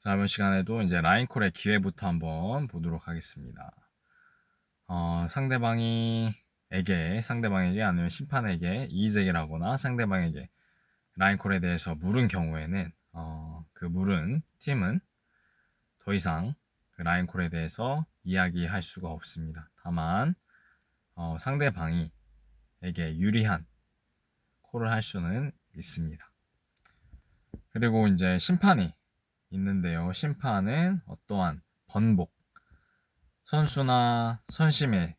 자, 이번 시간에도 이제 라인콜의 기회부터 한번 보도록 하겠습니다. 상대방에게 아니면 심판에게 이의제기를 하거나 상대방에게 라인콜에 대해서 물은 경우에는, 그 물은 팀은 더 이상 그 라인콜에 대해서 이야기할 수가 없습니다. 다만, 상대방이 에게 유리한 콜을 할 수는 있습니다. 그리고 이제 심판이 있는데요. 심판은 어떠한 번복, 선수나 선심에게서의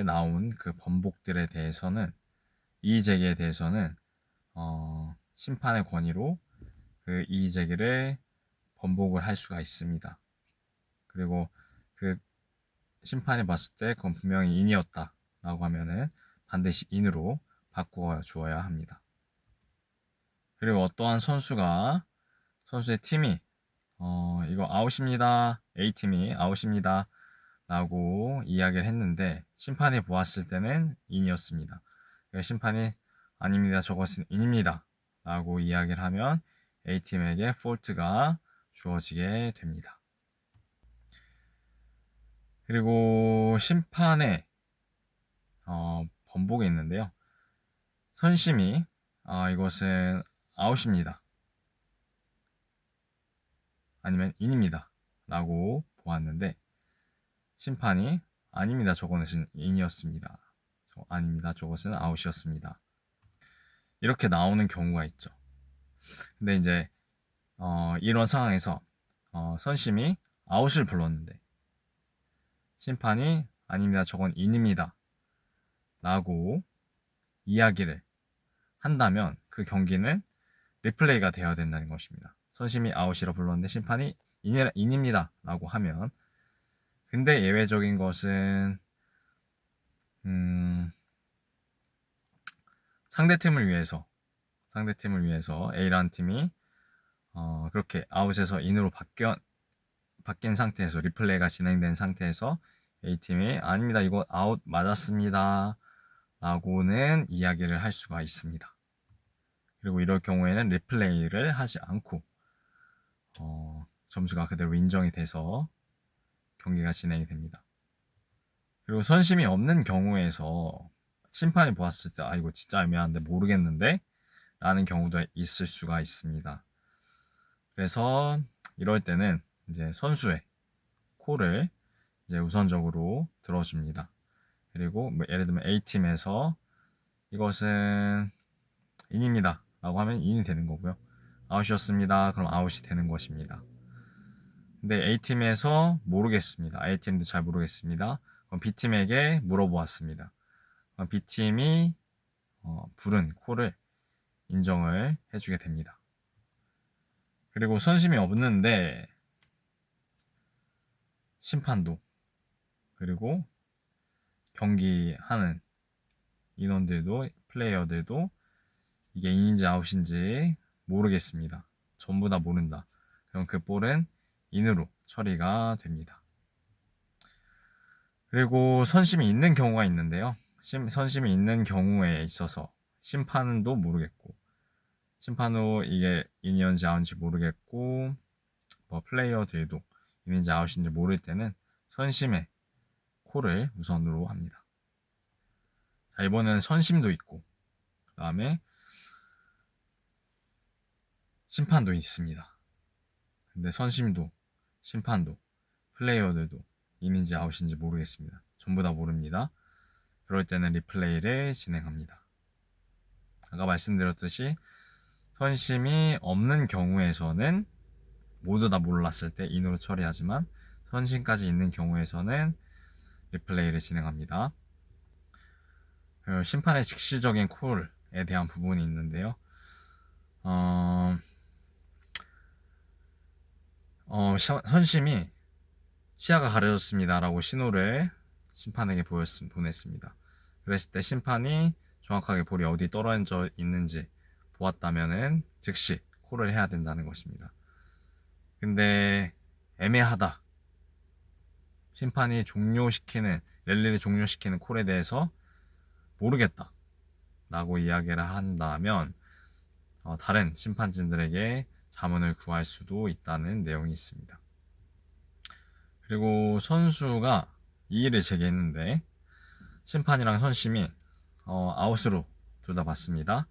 나온 그 번복들에 대해서는 이의제기에 대해서는 심판의 권위로 그 이의제기를 번복을 할 수가 있습니다. 그리고 그 심판이 봤을 때 그건 분명히 인이었다 라고 하면은 반드시 인으로 바꾸어 주어야 합니다. 그리고 어떠한 선수의 팀이 이거 아웃입니다. A팀이 아웃입니다. 라고 이야기를 했는데 심판이 보았을 때는 인이었습니다. 심판이 아닙니다. 저것은 인입니다. 라고 이야기를 하면 A팀에게 폴트가 주어지게 됩니다. 그리고 심판의 번복이 있는데요. 선심이 이것은 아웃입니다. 아니면 인입니다. 라고 보았는데 심판이 아닙니다. 저것은 인이었습니다. 아닙니다. 저것은 아웃이었습니다. 이렇게 나오는 경우가 있죠. 근데 이제 이런 상황에서 선심이 아웃을 불렀는데 심판이 아닙니다. 저건 인입니다. 라고 이야기를 한다면 그 경기는 리플레이가 되어야 된다는 것입니다. 선심이 아웃이라 불렀는데 심판이 인입니다. 라고 하면 근데 예외적인 것은 상대팀을 위해서 A라는 팀이 그렇게 아웃에서 인으로 바뀐 상태에서 리플레이가 진행된 상태에서 A팀이 아닙니다. 이거 아웃 맞았습니다. 라고는 이야기를 할 수가 있습니다. 그리고 이럴 경우에는 리플레이를 하지 않고 점수가 그대로 인정이 돼서 경기가 진행이 됩니다. 그리고 선심이 없는 경우에서 심판이 보았을 때 이거 진짜 애매한데 모르겠는데 라는 경우도 있을 수가 있습니다. 그래서 이럴 때는 이제 선수의 콜을 이제 우선적으로 들어줍니다. 그리고 뭐 예를 들면 A팀에서 이것은 인입니다 라고 하면 인이 되는 거고요. 아웃이었습니다. 그럼 아웃이 되는 것입니다. 근데 A팀에서 모르겠습니다. A팀도 잘 모르겠습니다. 그럼 B팀에게 물어보았습니다. B팀이 부른 콜을 인정을 해주게 됩니다. 그리고 선심이 없는데 심판도 그리고 경기하는 인원들도 플레이어들도 이게 인인지 아웃인지 모르겠습니다. 전부 다 모른다. 그럼 그 볼은 인으로 처리가 됩니다. 그리고 선심이 있는 경우가 있는데요. 선심이 있는 경우에 있어서 심판도 모르겠고 심판도 이게 인이었는지 아웃인지 모르겠고 뭐 플레이어들도 인인지 아웃인지 모를 때는 선심의 콜을 우선으로 합니다. 자, 이번에는 선심도 있고 그 다음에 심판도 있습니다. 근데 선심도 심판도 플레이어들도 인인지 아웃인지 모르겠습니다. 전부 다 모릅니다. 그럴 때는 리플레이를 진행합니다. 아까 말씀드렸듯이 선심이 없는 경우에서는 모두 다 몰랐을 때 인으로 처리하지만 선심까지 있는 경우에서는 리플레이를 진행합니다. 심판의 즉시적인 콜에 대한 부분이 있는데요. 선심이 시야가 가려졌습니다 라고 신호를 심판에게 보냈습니다. 그랬을 때 심판이 정확하게 볼이 어디 떨어져 있는지 보았다면은 즉시 콜을 해야 된다는 것입니다. 근데 애매하다. 심판이 랠리를 종료시키는 콜에 대해서 모르겠다 라고 이야기를 한다면 다른 심판진들에게 자문을 구할 수도 있다는 내용이 있습니다. 그리고 선수가 이의를 제기했는데 심판이랑 선심이 아웃으로 둘 다 봤습니다.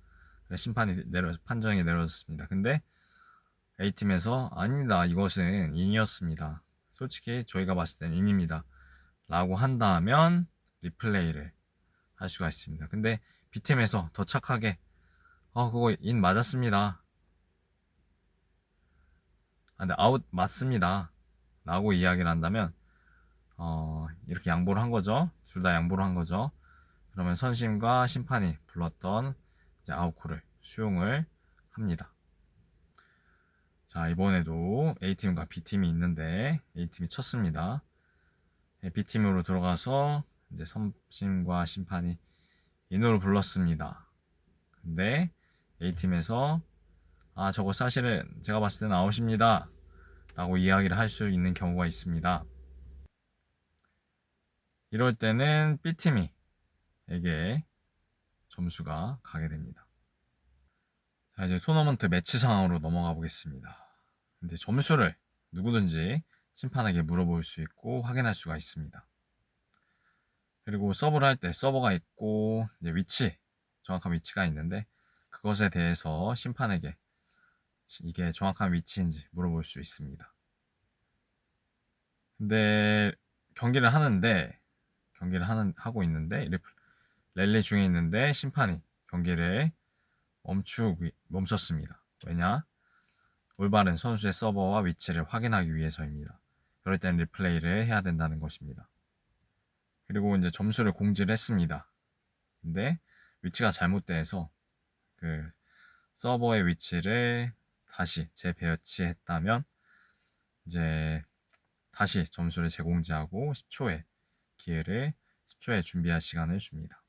판정이 내려졌습니다. 근데 A팀에서 아닙니다. 이것은 인이었습니다. 솔직히 저희가 봤을 땐 인입니다. 라고 한다면 리플레이를 할 수가 있습니다. 근데 B팀에서 더 착하게 그거 인 맞았습니다. 근데 아웃 맞습니다. 라고 이야기를 한다면 이렇게 양보를 한 거죠. 둘 다 양보를 한 거죠. 그러면 선심과 심판이 불렀던 이제 아웃콜을 수용을 합니다. 자, 이번에도 A팀과 B팀이 있는데 A팀이 쳤습니다. B팀으로 들어가서 이제 선심과 심판이 인호를 불렀습니다. 근데 A팀에서 저거 사실은 제가 봤을 때는 아웃입니다. 라고 이야기를 할 수 있는 경우가 있습니다. 이럴 때는 B팀이 에게 점수가 가게 됩니다. 자, 이제 토너먼트 매치 상황으로 넘어가 보겠습니다. 근데 점수를 누구든지 심판에게 물어볼 수 있고 확인할 수가 있습니다. 그리고 서브를 할 때 서버가 있고 이제 정확한 위치가 있는데 그것에 대해서 심판에게 이게 정확한 위치인지 물어볼 수 있습니다. 근데 하고 있는데 랠리 중에 있는데 심판이 경기를 멈췄습니다. 왜냐? 올바른 선수의 서버와 위치를 확인하기 위해서입니다. 그럴 땐 리플레이를 해야 된다는 것입니다. 그리고 이제 점수를 공지를 했습니다. 근데 위치가 잘못돼서 그 서버의 위치를 다시 재배치했다면 이제 다시 점수를 재공지하고 10초의 준비할 시간을 줍니다.